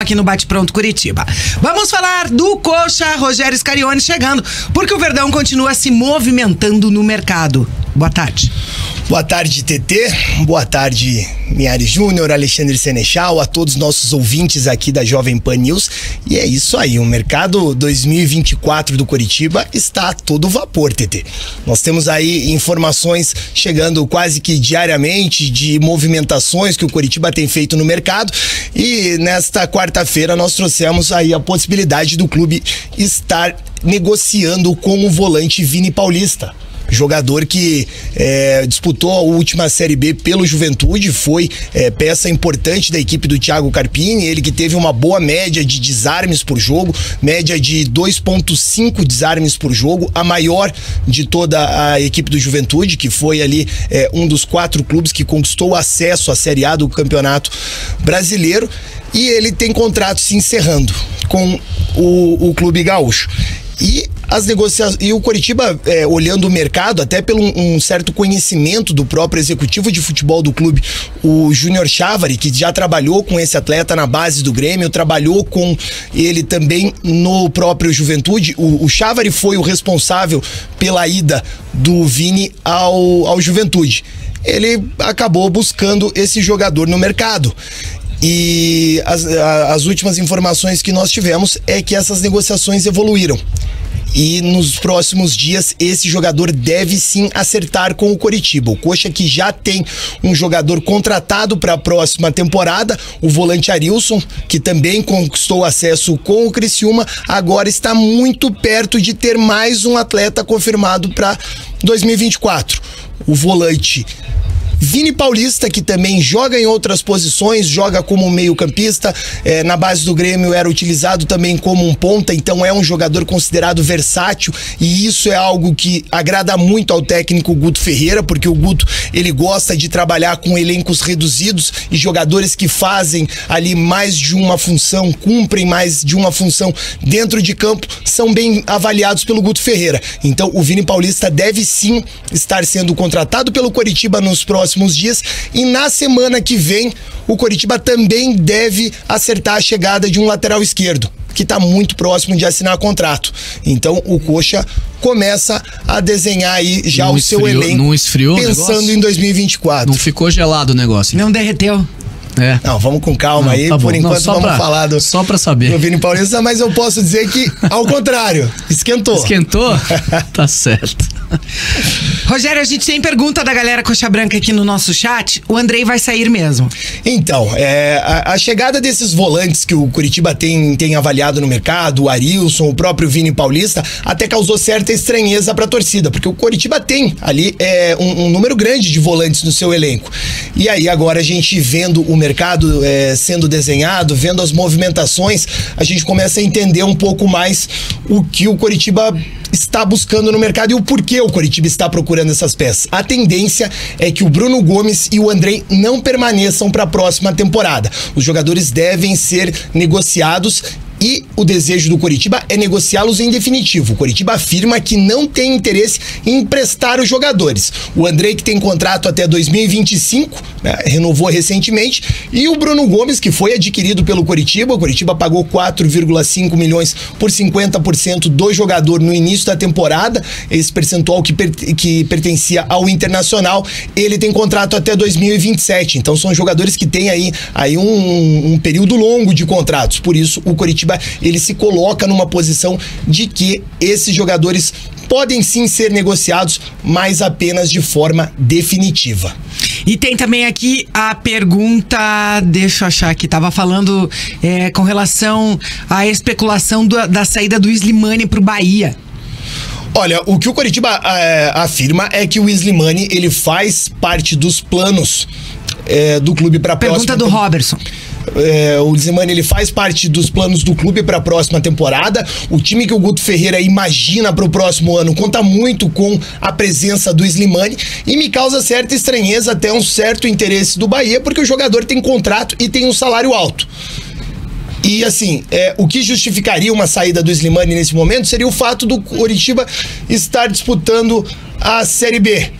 aqui no Bate Pronto Curitiba. Vamos falar do Coxa, Rogério Scarione chegando, porque o Verdão continua se movimentando no mercado. Boa tarde. Boa tarde, TT. Boa tarde, Miares Júnior, Alexandre Senechal, a todos os nossos ouvintes aqui da Jovem Pan News. E é isso aí, o mercado 2024 do Coritiba está a todo vapor, TT. Nós temos aí informações chegando quase que diariamente de movimentações que o Coritiba tem feito no mercado. E nesta quarta-feira nós trouxemos aí a possibilidade do clube estar negociando com o volante Vini Paulista. Jogador que disputou a última Série B pelo Juventude, foi peça importante da equipe do Thiago Carpini, ele que teve uma boa média de desarmes por jogo, média de 2,5 desarmes por jogo, a maior de toda a equipe do Juventude, que foi ali um dos 4 clubes que conquistou acesso à Série A do Campeonato Brasileiro, e ele tem contrato se encerrando com o Clube Gaúcho. E as negociações, e o Coritiba, olhando o mercado, até pelo um certo conhecimento do próprio executivo de futebol do clube, o Júnior Chávari, que já trabalhou com esse atleta na base do Grêmio, trabalhou com ele também no próprio Juventude. O Chávari foi o responsável pela ida do Vini ao Juventude. Ele acabou buscando esse jogador no mercado. E as últimas informações que nós tivemos é que essas negociações evoluíram. E nos próximos dias esse jogador deve sim acertar com o Coritiba. O Coxa, que já tem um jogador contratado para a próxima temporada, o volante Arilson, que também conquistou acesso com o Criciúma, agora está muito perto de ter mais um atleta confirmado para 2024. O volante Vini Paulista, que também joga em outras posições, joga como meio-campista, na base do Grêmio era utilizado também como um ponta, então é um jogador considerado versátil, e isso é algo que agrada muito ao técnico Guto Ferreira, porque o Guto, ele gosta de trabalhar com elencos reduzidos e jogadores que fazem ali mais de uma função, cumprem mais de uma função dentro de campo, são bem avaliados pelo Guto Ferreira. Então o Vini Paulista deve sim estar sendo contratado pelo Coritiba nos próximos dias, e na semana que vem o Coritiba também deve acertar a chegada de um lateral esquerdo, que está muito próximo de assinar contrato. Então o Coxa começa a desenhar aí já o seu elenco, não esfriou pensando em 2024. Não ficou gelado o negócio? Não derreteu. Não, vamos com calma aí, tá, por enquanto vamos falar só pra saber do Vini Paulista, mas eu posso dizer que, ao contrário, esquentou. Esquentou? Tá certo. Rogério, a gente tem pergunta da galera Coxa Branca aqui no nosso chat. O Andrei vai sair mesmo. Então, a chegada desses volantes que o Coritiba tem avaliado no mercado, o Arilson, o próprio Vini Paulista, até causou certa estranheza pra torcida, porque o Coritiba tem ali um número grande de volantes no seu elenco. E aí agora a gente vendo o mercado sendo desenhado, vendo as movimentações, a gente começa a entender um pouco mais o que o Coritiba está buscando no mercado e o porquê o Coritiba está procurando essas peças. A tendência é que o Bruno Gomes e o Andrei não permaneçam para a próxima temporada. Os jogadores devem ser negociados e o desejo do Coritiba é negociá-los em definitivo. O Coritiba afirma que não tem interesse em emprestar os jogadores. O Andrei, que tem contrato até 2025, renovou recentemente, e o Bruno Gomes, que foi adquirido pelo Coritiba. O Coritiba pagou 4,5 milhões por 50% do jogador no início da temporada, esse percentual que pertencia ao Internacional. Ele tem contrato até 2027, então são jogadores que têm aí um período longo de contratos. Por isso o Coritiba, ele se coloca numa posição de que esses jogadores podem sim ser negociados, mas apenas de forma definitiva. E tem também aqui a pergunta, deixa eu achar aqui, tava falando com relação à especulação da saída do Slimani pro Bahia. Olha, o que o Coritiba afirma é que o Slimani, ele faz parte dos planos do clube para a próxima. Pergunta do Robertson. O Slimani, ele faz parte dos planos do clube para a próxima temporada. O time que o Guto Ferreira imagina para o próximo ano conta muito com a presença do Slimani, e me causa certa estranheza, até um certo interesse do Bahia, porque o jogador tem contrato e tem um salário alto. E assim, o que justificaria uma saída do Slimani nesse momento seria o fato do Coritiba estar disputando a Série B.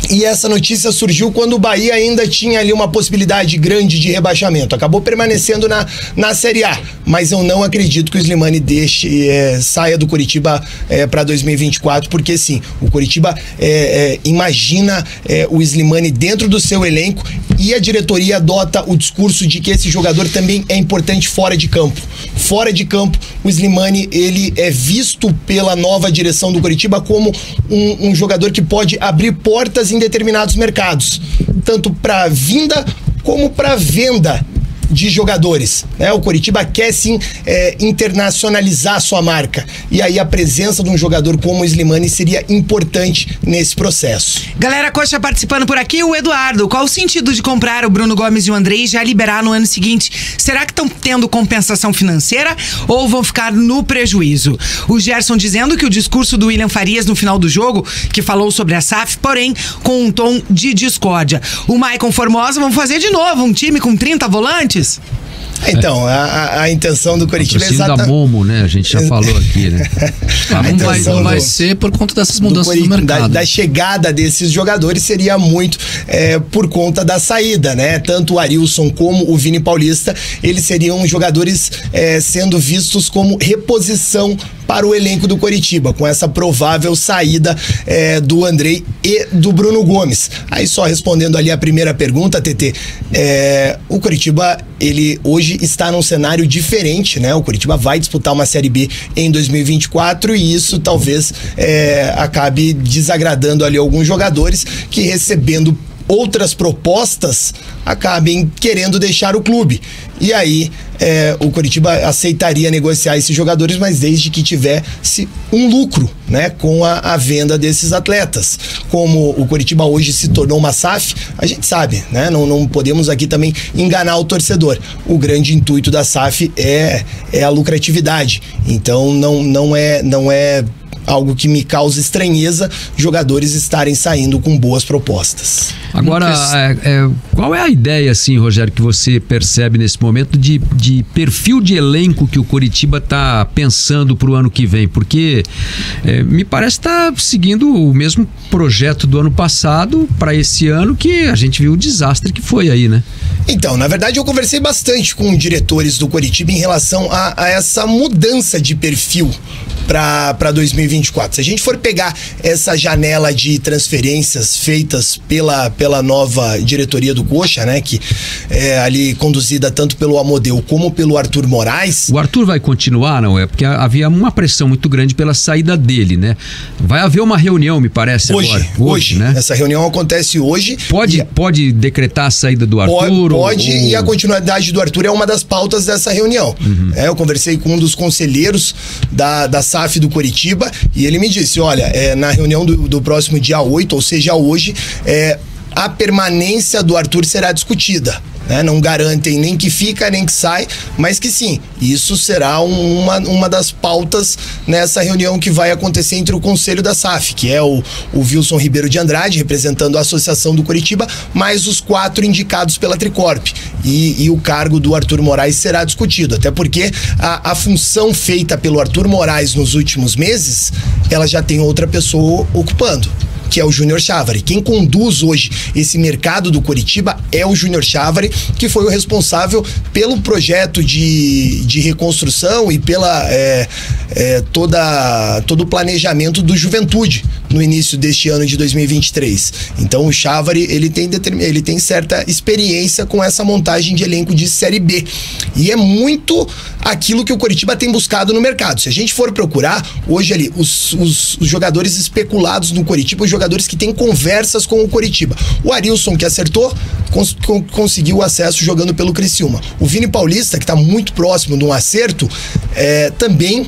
E essa notícia surgiu quando o Bahia ainda tinha ali uma possibilidade grande de rebaixamento. Acabou permanecendo na Série A. Mas eu não acredito que o Slimani saia do Coritiba para 2024, porque sim, o Coritiba imagina o Slimani dentro do seu elenco e a diretoria adota o discurso de que esse jogador também é importante fora de campo. Fora de campo, o Slimani, ele é visto pela nova direção do Coritiba como um jogador que pode abrir portas em determinados mercados, tanto para vinda como para venda de jogadores, né? O Coritiba quer sim internacionalizar sua marca, e aí a presença de um jogador como o Slimani seria importante nesse processo. Galera Coxa participando por aqui, o Eduardo: qual o sentido de comprar o Bruno Gomes e o Andrei e já liberar no ano seguinte? Será que estão tendo compensação financeira ou vão ficar no prejuízo? O Gerson dizendo que o discurso do William Farias no final do jogo, que falou sobre a SAF, porém com um tom de discórdia. O Maicon Formosa: vamos fazer de novo um time com 30 volantes? Então, a intenção do Coritiba é exatamente da Momo, né? A gente já falou aqui, né? Não vai ser por conta dessas mudanças no mercado. Da chegada desses jogadores seria muito por conta da saída, né? Tanto o Arilson como o Vini Paulista, eles seriam jogadores sendo vistos como reposição para o elenco do Coritiba, com essa provável saída do Andrei e do Bruno Gomes. Aí só respondendo ali a primeira pergunta, TT, o Coritiba, ele hoje está num cenário diferente, né? O Coritiba vai disputar uma Série B em 2024 e isso talvez acabe desagradando ali alguns jogadores que, recebendo outras propostas, acabem querendo deixar o clube. E aí o Coritiba aceitaria negociar esses jogadores, mas desde que tivesse um lucro, né, com a venda desses atletas. Como o Coritiba hoje se tornou uma SAF, a gente sabe, né? Não podemos aqui também enganar o torcedor. O grande intuito da SAF é a lucratividade. Então não é algo que me causa estranheza jogadores estarem saindo com boas propostas. Agora, qual é a ideia, assim, Rogério, que você percebe nesse momento de perfil de elenco que o Coritiba está pensando para o ano que vem? Porque me parece estar seguindo o mesmo projeto do ano passado para esse ano, que a gente viu o desastre que foi aí, né? Então, na verdade, eu conversei bastante com diretores do Coritiba em relação a essa mudança de perfil para 2024. Se a gente for pegar essa janela de transferências feitas pela nova diretoria do Coxa, né, que é ali conduzida tanto pelo Amodeu como pelo Arthur Moraes. O Arthur vai continuar, não é? Porque havia uma pressão muito grande pela saída dele, né? Vai haver uma reunião, me parece, hoje, né? Essa reunião acontece hoje. Pode decretar a saída do Arthur? Pode, e a continuidade do Arthur é uma das pautas dessa reunião. Uhum. Eu conversei com um dos conselheiros da SAF do Coritiba e ele me disse, olha, na reunião do próximo dia 8, ou seja, hoje, a permanência do Arthur será discutida. Não garantem nem que fica, nem que sai, mas que sim, isso será uma das pautas nessa reunião que vai acontecer entre o Conselho da SAF, que é o Wilson Ribeiro de Andrade, representando a Associação do Coritiba, mais os 4 indicados pela Tricorp. E o cargo do Arthur Moraes será discutido, até porque a função feita pelo Arthur Moraes nos últimos meses, ela já tem outra pessoa ocupando, que é o Júnior Chávari. Quem conduz hoje esse mercado do Coritiba é o Júnior Chávari, que foi o responsável pelo projeto de reconstrução e pela todo o planejamento do Juventude no início deste ano de 2023. Então o Chávari, ele tem certa experiência com essa montagem de elenco de Série B. E é muito aquilo que o Coritiba tem buscado no mercado. Se a gente for procurar, hoje ali, os jogadores especulados no Coritiba, os jogadores que têm conversas com o Coritiba. O Arilson, que acertou, conseguiu acesso jogando pelo Criciúma. O Vini Paulista, que está muito próximo de um acerto, também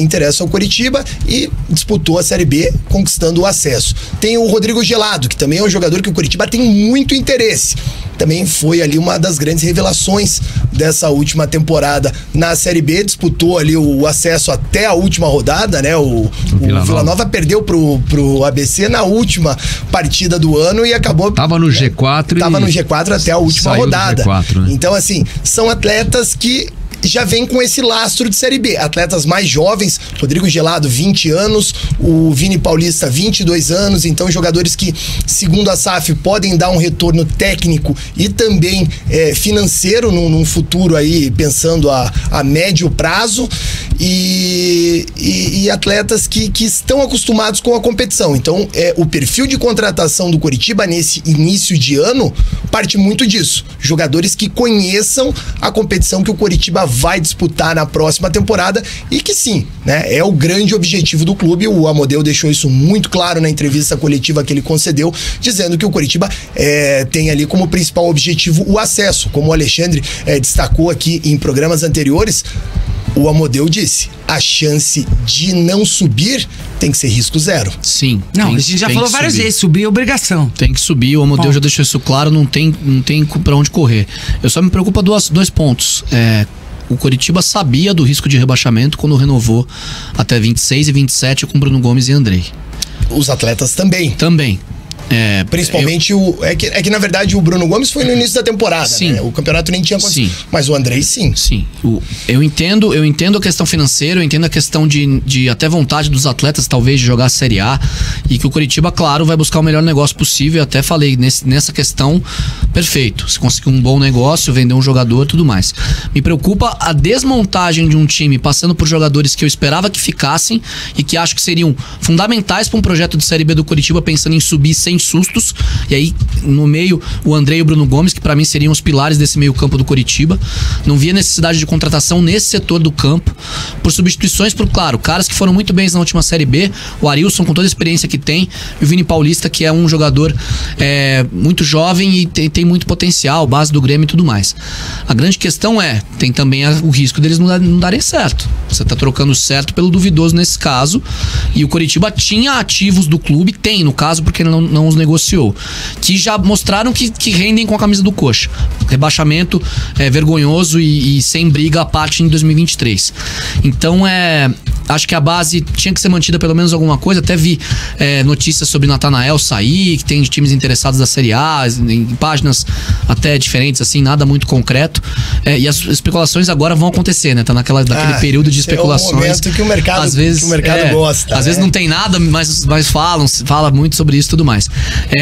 interessa ao Coritiba e disputou a Série B, conquistando o acesso. Tem o Rodrigo Gelado, que também é um jogador que o Coritiba tem muito interesse. Também foi ali uma das grandes revelações dessa última temporada na Série B, disputou ali o acesso até a última rodada, né? O Vila Nova perdeu pro ABC na última partida do ano e acabou... Tava no G4 no G4 até a última rodada. G4, né? Então, assim, são atletas que já vem com esse lastro de Série B. Atletas mais jovens, Rodrigo Gelado, 20 anos, o Vini Paulista, 22 anos, então jogadores que, segundo a SAF, podem dar um retorno técnico e também financeiro num futuro aí, pensando a médio prazo, e atletas que estão acostumados com a competição. Então, o perfil de contratação do Coritiba nesse início de ano parte muito disso. Jogadores que conheçam a competição que o Coritiba vai disputar na próxima temporada e que sim, né, é o grande objetivo do clube. O Amodeu deixou isso muito claro na entrevista coletiva que ele concedeu, dizendo que o Coritiba tem ali como principal objetivo o acesso. Como o Alexandre destacou aqui em programas anteriores, o Amodeu disse, a chance de não subir tem que ser risco zero. Sim. Não, a gente já falou várias vezes, subir é obrigação. Tem que subir, o Amodeu já deixou isso claro, não tem pra onde correr. Eu só me preocupo dois pontos. O Coritiba sabia do risco de rebaixamento quando renovou até 26 e 27 com Bruno Gomes e Andrei. Os atletas também. Também. Principalmente é que na verdade o Bruno Gomes foi no início da temporada, sim, né? O campeonato nem tinha acontecido. Sim. Mas o Andrei sim. Sim. Eu entendo a questão financeira, eu entendo a questão de até vontade dos atletas talvez de jogar a Série A, e que o Coritiba, claro, vai buscar o melhor negócio possível. Eu até falei nessa questão, perfeito. Se conseguir um bom negócio, vender um jogador, tudo mais. Me preocupa a desmontagem de um time passando por jogadores que eu esperava que ficassem e que acho que seriam fundamentais para um projeto de Série B do Coritiba, pensando em subir sem sustos. E aí, no meio, o Andrei e o Bruno Gomes, que pra mim seriam os pilares desse meio campo do Coritiba. Não via necessidade de contratação nesse setor do campo, por substituições por, claro, caras que foram muito bem na última Série B, o Arilson com toda a experiência que tem, e o Vini Paulista, que é um jogador muito jovem e tem muito potencial, base do Grêmio e tudo mais. A grande questão tem também o risco deles não darem certo. Você tá trocando certo pelo duvidoso nesse caso, e o Coritiba tinha ativos do clube, tem no caso, porque ele não os negociou, que já mostraram que rendem com a camisa do Coxa. Rebaixamento vergonhoso e sem briga à parte em 2023. Então acho que a base tinha que ser mantida pelo menos alguma coisa. Até vi notícias sobre Natanael sair, que tem times interessados da Série A, em páginas até diferentes, assim, nada muito concreto. E as especulações agora vão acontecer, né? Tá naquele período de especulações. É um momento que o mercado, às vezes, gosta. Às vezes não tem nada, mas fala muito sobre isso e tudo mais.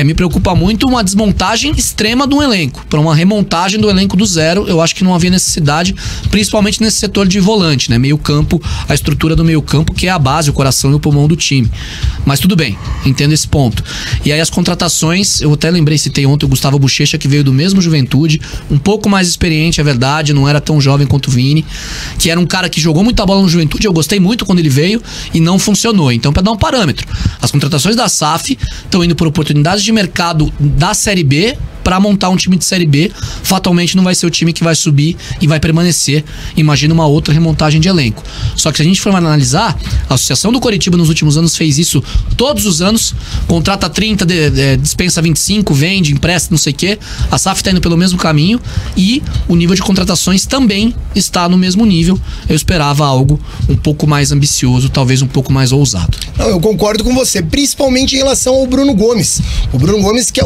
Me preocupa muito uma desmontagem extrema do elenco, para uma remontagem do elenco do zero. Eu acho que não havia necessidade, principalmente nesse setor de volante, né? Meio campo, a estrutura do meio campo, que é a base, o coração e o pulmão do time. Mas tudo bem, entendo esse ponto. E aí as contratações, eu até citei ontem o Gustavo Bochecha, que veio do mesmo Juventude, um pouco mais experiente, é verdade, não era tão jovem quanto o Vini, que era um cara que jogou muita bola no Juventude, eu gostei muito quando ele veio e não funcionou. Então, para dar um parâmetro, as contratações da SAF estão indo por oportunidades de mercado da Série B para montar um time de Série B. Fatalmente não vai ser o time que vai subir e vai permanecer. Imagina uma outra remontagem de elenco. Só que se a gente for analisar, a Associação do Coritiba nos últimos anos fez isso todos os anos, contrata 30, dispensa 25, vende, empresta, não sei o quê. A SAF está indo pelo mesmo caminho e o nível de contratações também está no mesmo nível. Eu esperava algo um pouco mais ambicioso, talvez um pouco mais ousado. Não, eu concordo com você, principalmente em relação ao Bruno Gomes. O Bruno Gomes, que é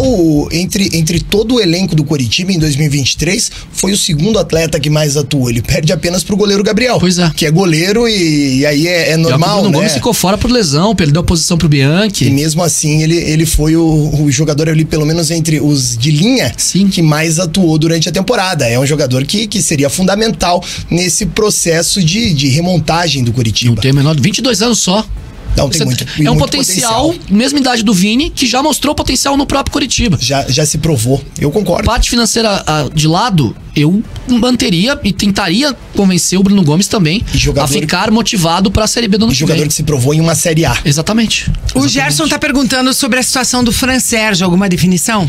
entre todo o elenco do Coritiba em 2023, foi o segundo atleta que mais atuou. Ele perde apenas pro goleiro Gabriel. Pois é. Que é goleiro e aí é normal, o Bruno Gomes ficou fora por lesão, perdeu a posição pro Bianchi. E mesmo assim, ele foi o jogador ali, pelo menos entre os de linha, sim, que mais atuou durante a temporada. É um jogador que seria fundamental nesse processo de remontagem do Coritiba. Não tem o menor... 22 anos só. Não, tem muito, é um potencial, mesma idade do Vini, que já mostrou potencial no próprio Coritiba. Já se provou, eu concordo. Parte financeira de lado, eu manteria e tentaria convencer o Bruno Gomes também a ficar motivado para a Série B do ano que vem. Jogador que se provou em uma Série A. Exatamente. O Gerson tá perguntando sobre a situação do Fran Sérgio, alguma definição?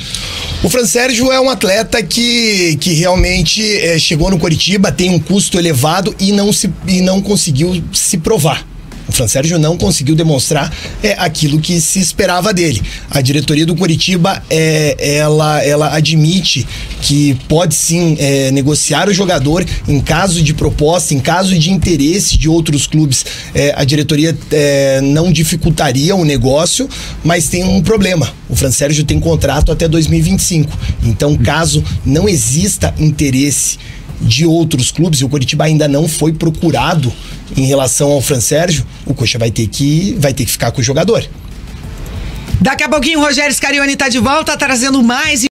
O Fran Sérgio é um atleta que realmente chegou no Coritiba, tem um custo elevado e não conseguiu se provar. O Fran Sérgio não conseguiu demonstrar aquilo que se esperava dele. A diretoria do Coritiba, ela admite que pode sim negociar o jogador em caso de proposta, em caso de interesse de outros clubes. A diretoria não dificultaria o negócio, mas tem um problema. O Fran Sérgio tem contrato até 2025. Então, caso não exista interesse de outros clubes, e o Coritiba ainda não foi procurado em relação ao Fran Sérgio, o Coxa vai ter que ficar com o jogador. Daqui a pouquinho o Rogério Scarioni tá de volta, trazendo mais